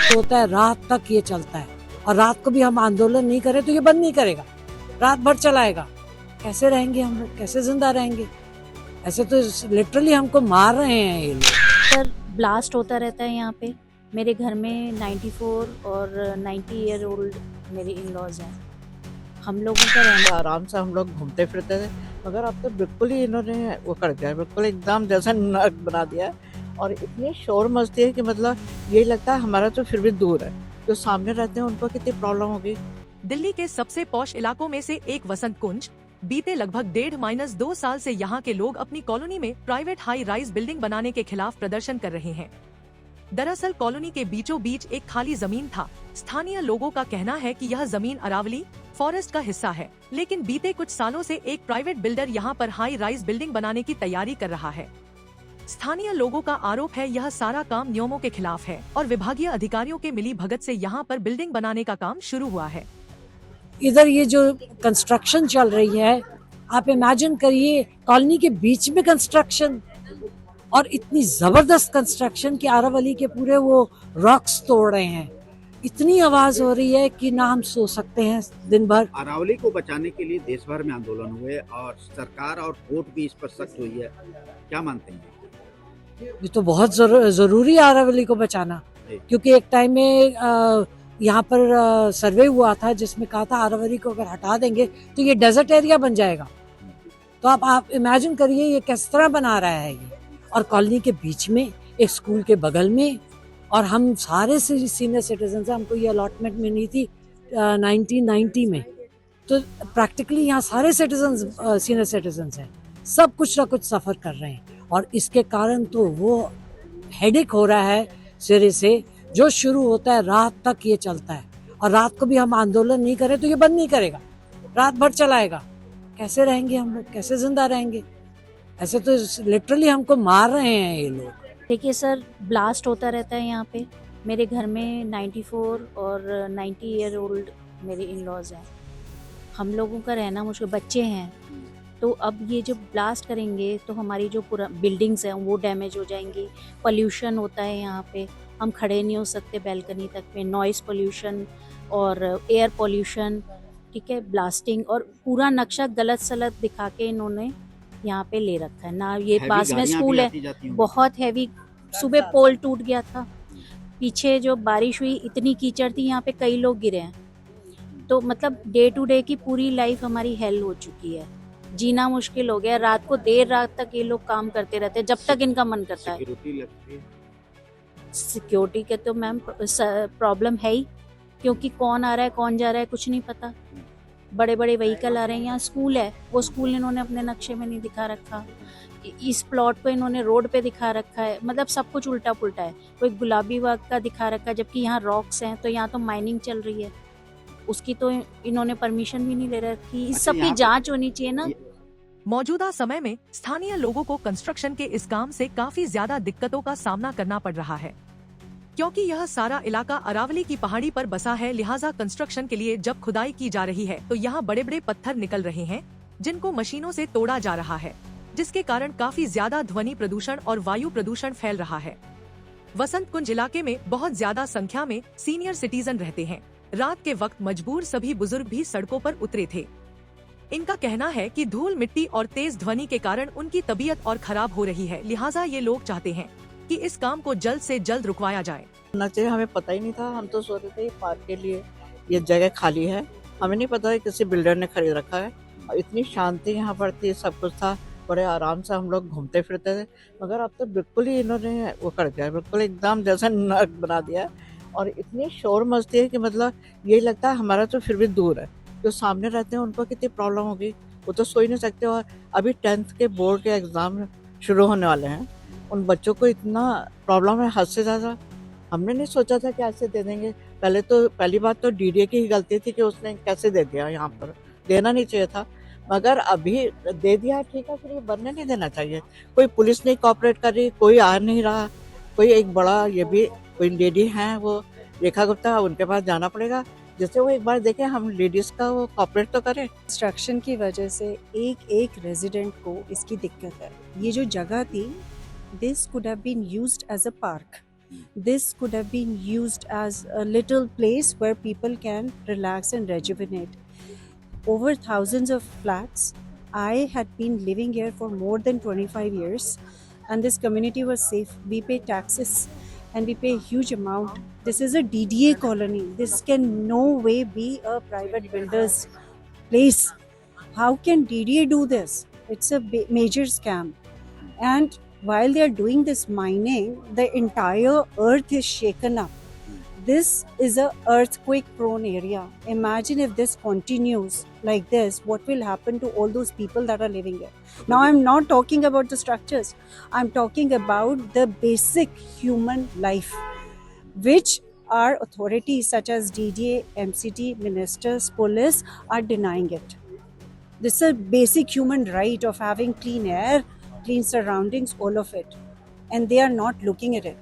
होता है रात तक ये चलता है, और रात को भी हम आंदोलन नहीं करें तो ये बंद नहीं करेगा, रात भर चलाएगा। कैसे रहेंगे हम लोग, कैसे जिंदा रहेंगे? ऐसे तो लिटरली हमको मार रहे हैं ये लोग। सर ब्लास्ट होता रहता है यहाँ पे। मेरे घर में 94 और 90 ईयर ओल्ड मेरे इन लॉज हैं। हम लोगों का रहना आराम से हम लोग घूमते फिरते थे, मगर अब तो बिल्कुल ही इन्होंने वो कर दिया है, बिल्कुल एकदम जैसा नर्क बना दिया है। और इतनी शोर मचती है कि मतलब यही लगता है हमारा तो फिर भी दूर है, जो सामने रहते हैं उनको कितनी प्रॉब्लम होगी। दिल्ली के सबसे पॉश इलाकों में से एक वसंत कुंज। बीते लगभग 1.5-2 साल से यहाँ के लोग अपनी कॉलोनी में प्राइवेट हाई राइज बिल्डिंग बनाने के खिलाफ प्रदर्शन कर रहे हैं। दरअसल कॉलोनी के बीचों बीच एक खाली जमीन था। स्थानीय लोगों का कहना है कि यह जमीन अरावली फॉरेस्ट का हिस्सा है, लेकिन बीते कुछ सालों से एक प्राइवेट बिल्डर यहाँ पर हाई राइज बिल्डिंग बनाने की तैयारी कर रहा है। स्थानीय लोगों का आरोप है यह सारा काम नियमों के खिलाफ है और विभागीय अधिकारियों के मिली भगत से यहाँ पर बिल्डिंग बनाने का काम शुरू हुआ है। इधर ये जो कंस्ट्रक्शन चल रही है, आप इमेजिन करिए, कॉलोनी के बीच में कंस्ट्रक्शन, और इतनी जबरदस्त कंस्ट्रक्शन कि अरावली के पूरे वो रॉक्स तोड़ रहे हैं। इतनी आवाज हो रही है कि ना हम सो सकते हैं दिन भर। अरावली को बचाने के लिए देश भर में आंदोलन हुए और सरकार और कोर्ट भी इस पर सख्त हुई है, क्या मानते हैं? ये तो बहुत जरूरी है अरावली को बचाना, क्योंकि एक टाइम में यहाँ पर सर्वे हुआ था जिसमें कहा था अरावली को अगर हटा देंगे तो ये डेजर्ट एरिया बन जाएगा। तो आप इमेजिन करिए ये किस तरह बना रहा है ये, और कॉलोनी के बीच में, एक स्कूल के बगल में, और हम सारे सीनियर सिटीजन हैं, हमको ये अलॉटमेंट मिली थी 1990 में। तो प्रैक्टिकली यहाँ सारे सिटीजन सीनियर सिटीजन हैं, सब कुछ ना कुछ सफ़र कर रहे हैं, और इसके कारण तो वो हेडेक हो रहा है सिरे से। जो शुरू होता है रात तक ये चलता है, और रात को भी हम आंदोलन नहीं करें तो ये बंद नहीं करेगा, रात भर चलाएगा। कैसे रहेंगे हम लोग, कैसे जिंदा रहेंगे? ऐसे तो लिटरली हमको मार रहे हैं ये लोग। देखिए सर, ब्लास्ट होता रहता है यहाँ पे। मेरे घर में 94 और 90 ईयर ओल्ड मेरे इन लॉज हैं। हम लोगों का रहना मुश्किल, बच्चे हैं, तो अब ये जो ब्लास्ट करेंगे तो हमारी जो पूरा बिल्डिंग्स हैं वो डैमेज हो जाएंगी। पोल्यूशन होता है यहाँ पे, हम खड़े नहीं हो सकते बैल्कनी तक में। नॉइस पोल्यूशन और एयर पोल्यूशन, ठीक है, ब्लास्टिंग, और पूरा नक्शा गलत सलत दिखा के इन्होंने यहाँ पे ले रखा है ना। ये पास में स्कूल है, बहुत हैवी। सुबह पोल टूट गया था, पीछे जो बारिश हुई इतनी कीचड़ थी, यहाँ पे कई लोग गिरे हैं। तो मतलब डे टू डे की पूरी लाइफ हमारी हेल हो चुकी है, जीना मुश्किल हो गया। रात को देर रात तक ये लोग काम करते रहते हैं जब तक इनका मन करता है। सिक्योरिटी के तो मैम प्रॉब्लम है ही, क्योंकि कौन आ रहा है कौन जा रहा है कुछ नहीं पता। बड़े बड़े व्हीकल आ रहे हैं। यहाँ स्कूल है, वो स्कूल इन्होंने अपने नक्शे में नहीं दिखा रखा, इस प्लॉट को इन्होंने रोड पे दिखा रखा है। मतलब सब कुछ उल्टा पुल्टा है। कोई गुलाबी बाग का दिखा रखा है, जबकि यहाँ रॉक्स हैं, तो यहाँ तो माइनिंग चल रही है, उसकी तो इन्होंने परमिशन भी नहीं ले रखी। इस सब की जांच होनी चाहिए ना। मौजूदा समय में स्थानीय लोगों को कंस्ट्रक्शन के इस काम से काफी ज्यादा दिक्कतों का सामना करना पड़ रहा है, क्योंकि यह सारा इलाका अरावली की पहाड़ी पर बसा है। लिहाजा कंस्ट्रक्शन के लिए जब खुदाई की जा रही है तो यहाँ बड़े बड़े पत्थर निकल रहे हैं, जिनको मशीनों से तोड़ा जा रहा है, जिसके कारण काफी ज्यादा ध्वनि प्रदूषण और वायु प्रदूषण फैल रहा है। वसंत कुंज इलाके में बहुत ज्यादा संख्या में सीनियर सिटीजन रहते हैं। रात के वक्त मजबूर सभी बुजुर्ग भी सड़कों पर उतरे थे। इनका कहना है कि धूल मिट्टी और तेज ध्वनि के कारण उनकी तबीयत और खराब हो रही है। लिहाजा ये लोग चाहते हैं कि इस काम को जल्द से जल्द रुकवाया जाए। ना चाहिए, हमें पता ही नहीं था। हम तो सोच रहे थे पार्क के लिए ये जगह खाली है, हमें नहीं पता है किसी बिल्डर ने खरीद रखा है। और इतनी शांति यहाँ पर थी, सब कुछ था, बड़े आराम से हम लोग घूमते फिरते थे, मगर अब तो बिल्कुल ही इन्होंने वो कर दिया है, बिल्कुल एकदम जैसा नर्क बना दिया है। और इतनी शोर मचती है कि मतलब यही लगता है हमारा तो फिर भी दूर है, जो सामने रहते हैं उनको कितनी प्रॉब्लम होगी, वो तो सो ही नहीं सकते। और अभी 10th के बोर्ड के एग्ज़ाम शुरू होने वाले हैं, उन बच्चों को इतना प्रॉब्लम है, हद से ज़्यादा। हमने नहीं सोचा था कि ऐसे दे देंगे। पहली बात तो डीडीए की ही गलती थी कि उसने कैसे दे दिया, यहाँ पर देना नहीं चाहिए था, मगर अभी दे दिया, ठीक है, फिर ये बनने नहीं देना चाहिए। कोई पुलिस नहीं कोऑपरेट कर रही, कोई आ नहीं रहा। कोई एक बड़ा ये भी कोई लेडी हैं, वो रेखा गुप्ता, उनके पास जाना पड़ेगा, जैसे वो एक बार देखें, हम लेडीज का वो कॉपरेट तो करें। कंस्ट्रक्शन की वजह से एक एक रेजिडेंट को इसकी दिक्कत है। ये जो जगह थी, this could have been used as a park, this could have been used as a little place where people can relax and rejuvenate. Over thousands of flats. I had been living here for more than 25 years, and this community was safe. We pay taxes and we pay a huge amount. This is a DDA colony. This can no way be a private builder's place. How can DDA do this? It's a major scam. And while they are doing this mining, the entire earth is shaken up. This is a earthquake prone area. Imagine if this continues like this, what will happen to all those people that are living there? Now I'm not talking about the structures. I'm talking about the basic human life, which our authorities such as DDA, MCT, ministers, police are denying it. This is a basic human right of having clean air, clean surroundings, all of it. And they are not looking at it.